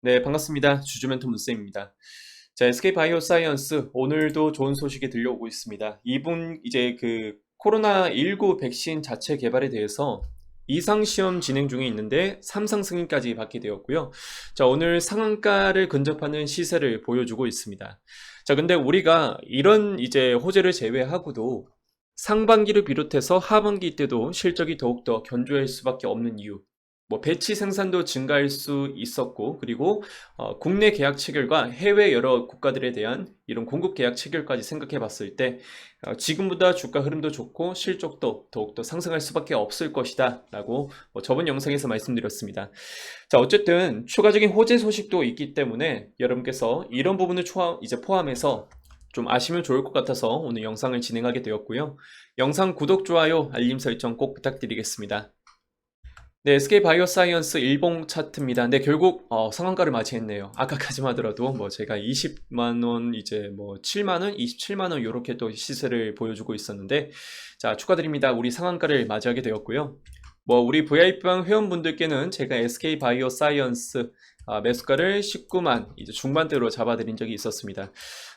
네, 반갑습니다. 주주멘토 문쌤입니다. 자, SK 바이오사이언스 오늘도 좋은 소식이 들려오고 있습니다. 이분 이제 그 코로나19 백신 자체 개발에 대해서 이상 시험 진행 중에 있는데 3상 승인까지 받게 되었고요. 자, 오늘 상한가를 근접하는 시세를 보여주고 있습니다. 자, 근데 우리가 이런 이제 호재를 제외하고도 상반기를 비롯해서 하반기 때도 실적이 더욱더 견조할 수밖에 없는 이유. 뭐 배치 생산도 증가할 수 있었고, 그리고 국내 계약 체결과 해외 여러 국가들에 대한 이런 공급 계약 체결까지 생각해 봤을 때 지금보다 주가 흐름도 좋고 실적도 더욱더 상승할 수밖에 없을 것이다 라고 저번 영상에서 말씀드렸습니다. 자, 어쨌든 추가적인 호재 소식도 있기 때문에 여러분께서 이런 부분을 이제 포함해서 좀 아시면 좋을 것 같아서 오늘 영상을 진행하게 되었고요. 영상 구독, 좋아요, 알림 설정 꼭 부탁드리겠습니다. 네, SK 바이오사이언스 일봉 차트입니다. 근데 결국 상한가를 맞이했네요. 아까까지만 하더라도 뭐 제가 20만 원 이제 뭐 7만 원, 27만 원 이렇게 또 시세를 보여주고 있었는데 자, 축하드립니다. 우리 상한가를 맞이하게 되었고요. 뭐 우리 VIP방 회원분들께는 제가 SK 바이오사이언스 매수가를 19만 이제 중반대로 잡아드린 적이 있었습니다.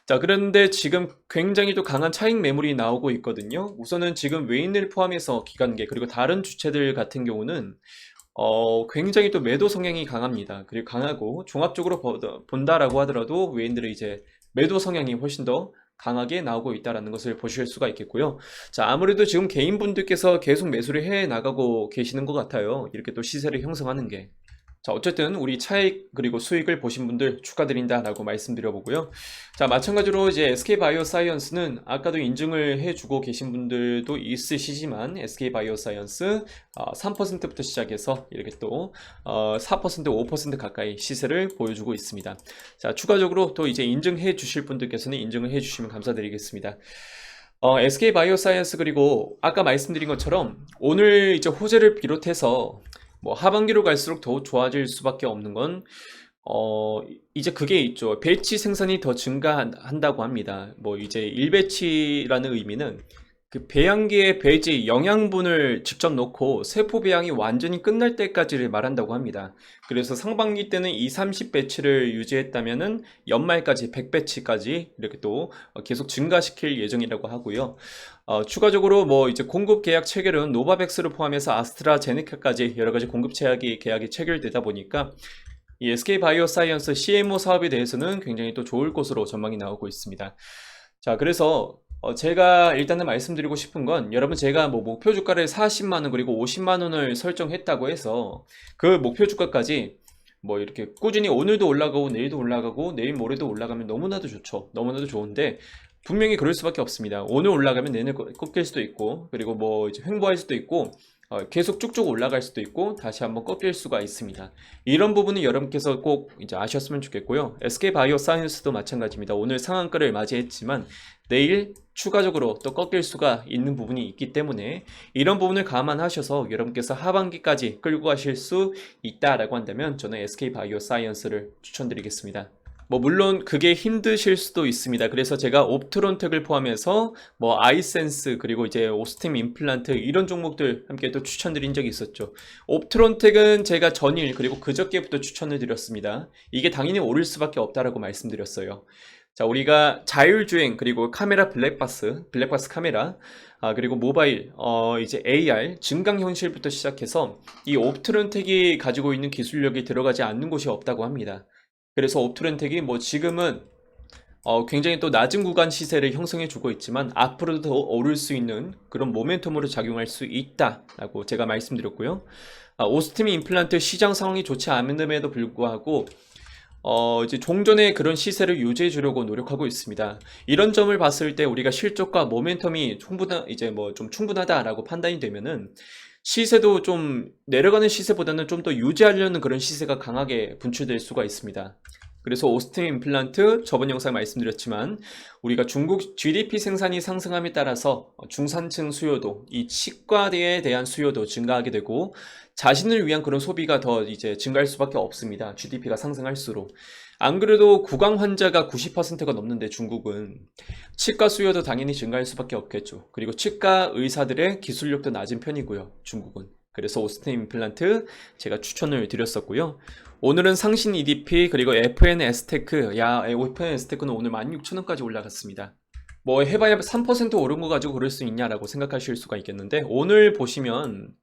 자, 그런데 지금 굉장히 또 강한 차익 매물이 나오고 있거든요. 우선은 지금 외인을 포함해서 기관계 그리고 다른 주체들 같은 경우는 굉장히 또 매도 성향이 강합니다. 그리고 강하고 종합적으로 본다라고 하더라도 외인들의 이제 매도 성향이 훨씬 더 강하게 나오고 있다는 것을 보실 수가 있겠고요. 자, 아무래도 지금 개인분들께서 계속 매수를 해 나가고 계시는 것 같아요. 이렇게 또 시세를 형성하는 게. 자, 어쨌든 우리 차익 그리고 수익을 보신 분들 축하드린다라고 말씀드려보고요. 자, 마찬가지로 이제 SK바이오사이언스는 아까도 인증을 해주고 계신 분들도 있으시지만 SK바이오사이언스 3%부터 시작해서 이렇게 또 4%, 5% 가까이 시세를 보여주고 있습니다. 자, 추가적으로 또 이제 인증해 주실 분들께서는 인증을 해 주시면 감사드리겠습니다. SK바이오사이언스 그리고 아까 말씀드린 것처럼 오늘 이제 호재를 비롯해서 뭐 하반기로 갈수록 더 좋아질 수밖에 없는 건 이제 그게 있죠. 배치 생산이 더 증가한다고 합니다. 뭐 이제 일배치라는 의미는 그 배양기에 배지 영양분을 직접 넣고 세포 배양이 완전히 끝날 때까지를 말한다고 합니다. 그래서 상반기 때는 2, 30배치를 유지했다면은 연말까지 100배치까지 이렇게 또 계속 증가시킬 예정이라고 하고요. 추가적으로 뭐 이제 공급 계약 체결은 노바백스를 포함해서 아스트라제네카까지 여러 가지 공급 계약이 체결되다 보니까 이 SK 바이오사이언스 CMO 사업에 대해서는 굉장히 또 좋을 것으로 전망이 나오고 있습니다. 자, 그래서 제가 일단은 말씀드리고 싶은 건 여러분 제가 뭐 목표 주가를 40만 원 그리고 50만 원을 설정했다고 해서 그 목표 주가까지 뭐 이렇게 꾸준히 오늘도 올라가고 내일도 올라가고 내일 모레도 올라가면 너무나도 좋죠. 너무나도 좋은데 분명히 그럴 수밖에 없습니다. 오늘 올라가면 내일 꺾일 수도 있고 그리고 뭐 이제 횡보할 수도 있고 계속 쭉쭉 올라갈 수도 있고 다시 한번 꺾일 수가 있습니다. 이런 부분은 여러분께서 꼭 이제 아셨으면 좋겠고요. SK 바이오사이언스도 마찬가지입니다. 오늘 상한가를 맞이했지만 내일 추가적으로 또 꺾일 수가 있는 부분이 있기 때문에 이런 부분을 감안하셔서 여러분께서 하반기까지 끌고 가실 수 있다라고 한다면 저는 SK 바이오사이언스를 추천드리겠습니다. 뭐 물론 그게 힘드실 수도 있습니다. 그래서 제가 옵트론텍을 포함해서 뭐 아이센스 그리고 이제 오스템 임플란트 이런 종목들 함께 또 추천드린 적이 있었죠. 옵트론텍은 제가 전일 그리고 그저께부터 추천을 드렸습니다. 이게 당연히 오를 수밖에 없다라고 말씀드렸어요. 자, 우리가 자율주행 그리고 카메라 블랙박스 카메라 그리고 모바일 이제 AR 증강현실부터 시작해서 이 옵트론텍이 가지고 있는 기술력이 들어가지 않는 곳이 없다고 합니다. 그래서 옵트렌텍이 뭐 지금은 굉장히 또 낮은 구간 시세를 형성해 주고 있지만 앞으로도 더 오를 수 있는 그런 모멘텀으로 작용할 수 있다라고 제가 말씀드렸고요. 오스템 임플란트 시장 상황이 좋지 않음에도 불구하고 이제 종전의 그런 시세를 유지해 주려고 노력하고 있습니다. 이런 점을 봤을 때 우리가 실적과 모멘텀이 이제 뭐 좀 충분하다라고 판단이 되면은 시세도 좀 내려가는 시세보다는 좀 더 유지하려는 그런 시세가 강하게 분출될 수가 있습니다. 그래서 오스템 임플란트 저번 영상 말씀드렸지만 우리가 중국 GDP 생산이 상승함에 따라서 중산층 수요도 이 치과에 대한 수요도 증가하게 되고 자신을 위한 그런 소비가 더 이제 증가할 수밖에 없습니다. GDP가 상승할수록. 안 그래도 구강 환자가 90%가 넘는데 중국은 치과 수요도 당연히 증가할 수밖에 없겠죠. 그리고 치과 의사들의 기술력도 낮은 편이고요. 중국은. 그래서 오스템 임플란트 제가 추천을 드렸었고요. 오늘은 상신 EDP 그리고 FNS테크, 야, FNS테크는 오늘 16,000원까지 올라갔습니다. 뭐 해봐야 3% 오른 거 가지고 그럴 수 있냐라고 생각하실 수가 있겠는데, 오늘 보시면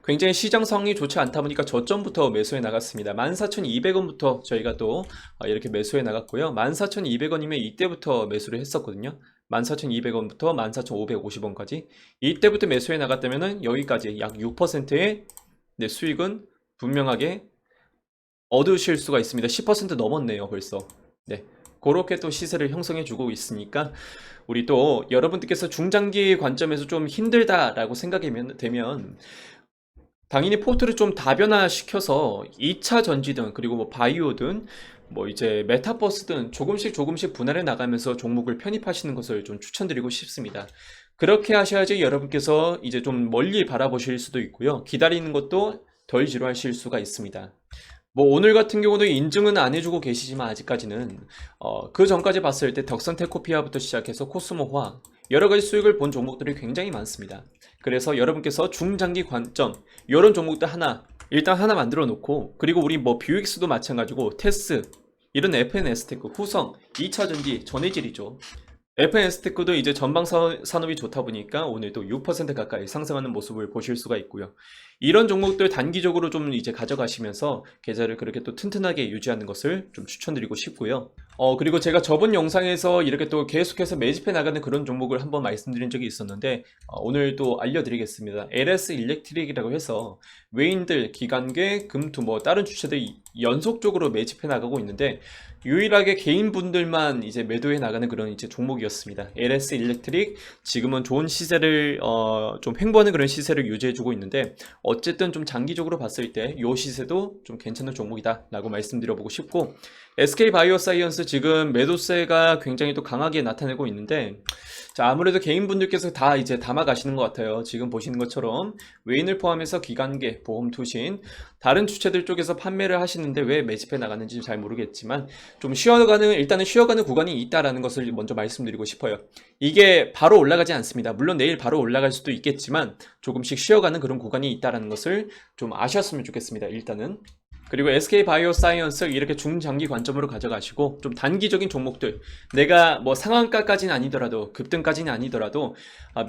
굉장히 시장 상황이 좋지 않다 보니까 저점부터 매수해 나갔습니다. 14,200원부터 저희가 또 이렇게 매수해 나갔고요. 14,200원이면 이때부터 매수를 했었거든요. 14,200원부터 14,550원까지 이때부터 매수해 나갔다면은 여기까지 약 6%의 수익은 분명하게 얻으실 수가 있습니다. 10% 넘었네요, 벌써. 네. 그렇게 또 시세를 형성해 주고 있으니까 우리 또 여러분들께서 중장기 관점에서 좀 힘들다라고 생각이 되면 당연히 포트를 좀 다변화시켜서 2차 전지든 그리고 뭐 바이오든 뭐 이제 메타버스든 조금씩 분할해 나가면서 종목을 편입하시는 것을 좀 추천드리고 싶습니다. 그렇게 하셔야지 여러분께서 이제 좀 멀리 바라보실 수도 있고요. 기다리는 것도 덜 지루하실 수가 있습니다. 뭐 오늘 같은 경우도 인증은 안 해주고 계시지만 아직까지는 그 전까지 봤을 때 덕선테코피아부터 시작해서 코스모화 여러가지 수익을 본 종목들이 굉장히 많습니다. 그래서 여러분께서 중장기 관점 이런 종목들 일단 하나 만들어 놓고, 그리고 우리 뭐 뷰익스도 마찬가지고 테스 이런 FNS테크, 후성, 2차전지 전해질이죠. FNS테크도 이제 전방 산업이 좋다 보니까 오늘도 6% 가까이 상승하는 모습을 보실 수가 있고요. 이런 종목들 단기적으로 좀 이제 가져가시면서 계좌를 그렇게 또 튼튼하게 유지하는 것을 좀 추천드리고 싶고요. 그리고 제가 저번 영상에서 이렇게 또 계속해서 매집해 나가는 그런 종목을 한번 말씀드린 적이 있었는데, 오늘 또 알려드리겠습니다. LS 일렉트릭이라고 해서 외인들, 기관계, 금투 뭐 다른 주체들이 연속적으로 매집해 나가고 있는데, 유일하게 개인분들만 이제 매도해 나가는 그런 이제 종목이었습니다. LS 일렉트릭 지금은 좋은 시세를 좀 횡보하는 그런 시세를 유지해주고 있는데, 어쨌든 좀 장기적으로 봤을 때 이 시세도 좀 괜찮은 종목이다 라고 말씀드려보고 싶고, SK 바이오사이언스 지금 매도세가 굉장히 또 강하게 나타내고 있는데, 자, 아무래도 개인분들께서 다 이제 담아 가시는 것 같아요. 지금 보시는 것처럼 외인을 포함해서 기관계, 보험 투신, 다른 주체들 쪽에서 판매를 하시는데 왜 매집해 나가는지 잘 모르겠지만 좀 일단은 쉬어가는 구간이 있다라는 것을 먼저 말씀드리고 싶어요. 이게 바로 올라가지 않습니다. 물론 내일 바로 올라갈 수도 있겠지만 조금씩 쉬어가는 그런 구간이 있다라는 것을 좀 아셨으면 좋겠습니다. 일단은. 그리고 SK 바이오사이언스 이렇게 중장기 관점으로 가져가시고 좀 단기적인 종목들, 내가 뭐 상한가까지는 아니더라도 급등까지는 아니더라도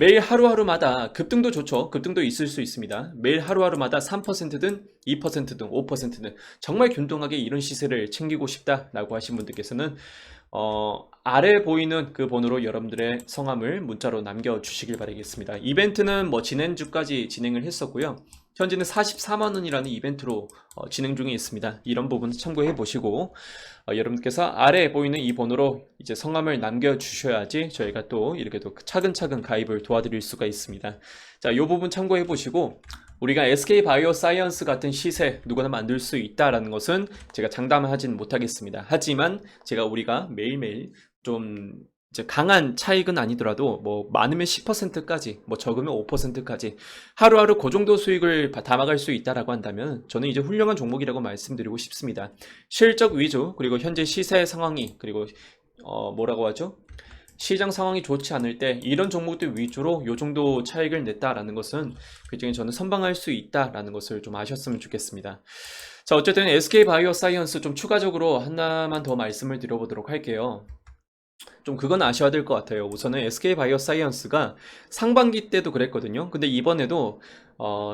매일 하루하루마다 급등도 좋죠. 급등도 있을 수 있습니다. 매일 하루하루마다 3%든 2%든 5%든 정말 균등하게 이런 시세를 챙기고 싶다라고 하신 분들께서는 아래 보이는 그 번호로 여러분들의 성함을 문자로 남겨주시길 바라겠습니다. 이벤트는 뭐 지난주까지 진행을 했었고요. 현재는 44만원이라는 이벤트로 진행 중에 있습니다. 이런 부분 참고해 보시고 여러분께서 아래 보이는 이 번호로 이제 성함을 남겨주셔야지 저희가 또 이렇게 또 차근차근 가입을 도와드릴 수가 있습니다. 자, 이 부분 참고해 보시고, 우리가 SK 바이오사이언스 같은 시세 누구나 만들 수 있다라는 것은 제가 장담을 하진 못하겠습니다. 하지만 우리가 매일매일 좀 이제 강한 차익은 아니더라도 뭐 많으면 10%까지, 뭐 적으면 5%까지 하루하루 그 정도 수익을 담아갈 수 있다라고 한다면 저는 이제 훌륭한 종목이라고 말씀드리고 싶습니다. 실적 위주, 그리고 현재 시세 상황이, 그리고 뭐라고 하죠? 시장 상황이 좋지 않을 때 이런 종목들 위주로 요 정도 차익을 냈다라는 것은 굉장히 저는 선방할 수 있다라는 것을 좀 아셨으면 좋겠습니다. 자, 어쨌든 SK 바이오사이언스 좀 추가적으로 하나만 더 말씀을 드려보도록 할게요. 좀 그건 아셔야 될 것 같아요. 우선은 SK 바이오사이언스가 상반기 때도 그랬거든요. 근데 이번에도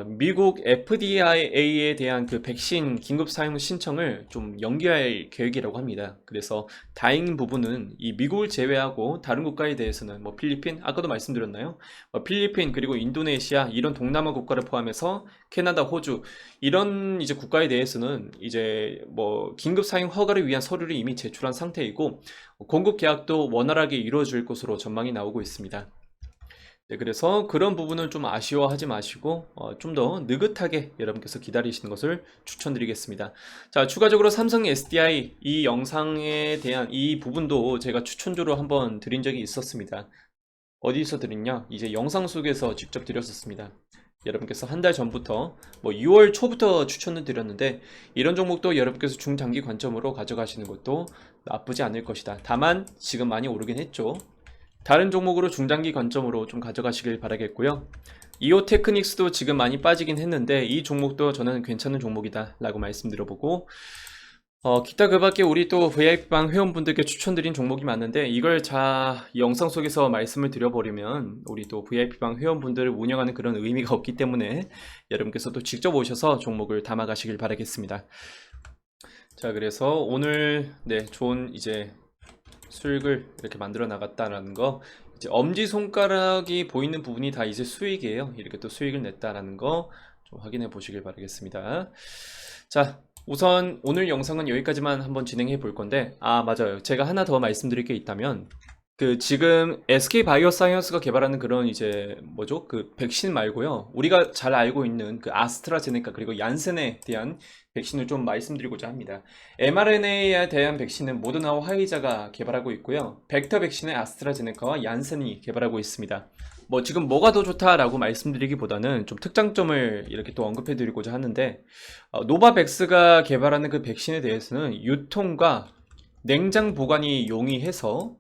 미국 FDA에 대한 그 백신 긴급 사용 신청을 좀 연기할 계획이라고 합니다. 그래서 다행인 부분은 이 미국을 제외하고 다른 국가에 대해서는 뭐 필리핀, 아까도 말씀드렸나요? 필리핀 그리고 인도네시아 이런 동남아 국가를 포함해서 캐나다, 호주 이런 이제 국가에 대해서는 이제 뭐 긴급 사용 허가를 위한 서류를 이미 제출한 상태이고, 공급 계약도 원활하게 이루어질 것으로 전망이 나오고 있습니다. 네, 그래서 그런 부분은 좀 아쉬워하지 마시고 좀 더 느긋하게 여러분께서 기다리시는 것을 추천드리겠습니다. 자, 추가적으로 삼성 SDI 이 영상에 대한 이 부분도 제가 추천주로 한번 드린 적이 있었습니다. 어디서 드렸냐? 이제 영상 속에서 직접 드렸었습니다. 여러분께서 한 달 전부터 뭐 6월 초부터 추천을 드렸는데, 이런 종목도 여러분께서 중장기 관점으로 가져가시는 것도 나쁘지 않을 것이다. 다만 지금 많이 오르긴 했죠. 다른 종목으로 중장기 관점으로 좀 가져가시길 바라겠고요. 이오 테크닉스도 지금 많이 빠지긴 했는데 이 종목도 저는 괜찮은 종목이다 라고 말씀드려보고 기타 그 밖에 우리 또 VIP방 회원분들께 추천드린 종목이 많은데 이걸 영상 속에서 말씀을 드려버리면 우리 또 VIP방 회원분들을 운영하는 그런 의미가 없기 때문에 여러분께서 또 직접 오셔서 종목을 담아가시길 바라겠습니다. 자, 그래서 오늘 좋은 이제 수익을 이렇게 만들어 나갔다라는 거, 이제 엄지손가락이 보이는 부분이 다 이제 수익이에요. 이렇게 또 수익을 냈다라는 거 좀 확인해 보시길 바라겠습니다. 자, 우선 오늘 영상은 여기까지만 한번 진행해 볼 건데, 맞아요. 제가 하나 더 말씀드릴 게 있다면, 지금 SK 바이오사이언스가 개발하는 그런 이제 뭐죠? 백신 말고요. 우리가 잘 알고 있는 아스트라제네카 그리고 얀센에 대한 백신을 좀 말씀드리고자 합니다. mRNA에 대한 백신은 모더나와 화이자가 개발하고 있고요. 벡터 백신은 아스트라제네카와 얀센이 개발하고 있습니다. 지금 뭐가 더 좋다라고 말씀드리기보다는 좀 특장점을 이렇게 또 언급해 드리고자 하는데, 노바백스가 개발하는 그 백신에 대해서는 유통과 냉장 보관이 용이해서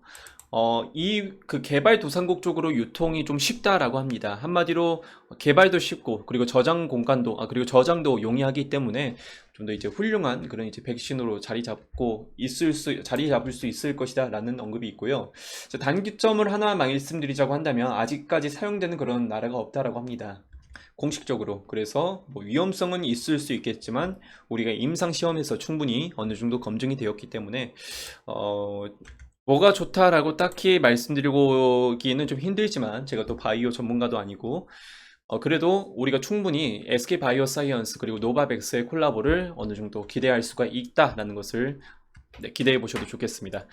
개발도상국 쪽으로 유통이 좀 쉽다라고 합니다. 한마디로 개발도 쉽고, 그리고 저장 공간도, 그리고 저장도 용이하기 때문에 좀 더 이제 훌륭한 그런 이제 백신으로 자리 잡을 수 있을 것이다 라는 언급이 있고요. 단기점을 하나 말씀드리자고 한다면 아직까지 사용되는 그런 나라가 없다라고 합니다. 공식적으로. 그래서 위험성은 있을 수 있겠지만 우리가 임상시험에서 충분히 어느 정도 검증이 되었기 때문에 뭐가 좋다라고 딱히 말씀드리기는 좀 힘들지만, 제가 또 바이오 전문가도 아니고 그래도 우리가 충분히 SK 바이오사이언스 그리고 노바백스의 콜라보를 어느 정도 기대할 수가 있다라는 것을 기대해 보셔도 좋겠습니다.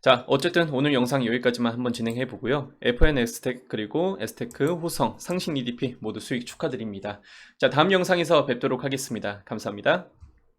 자, 어쨌든 오늘 영상 여기까지만 한번 진행해 보고요. FN 에스텍 그리고 에스테크, 호성, 상신 EDP 모두 수익 축하드립니다. 자, 다음 영상에서 뵙도록 하겠습니다. 감사합니다.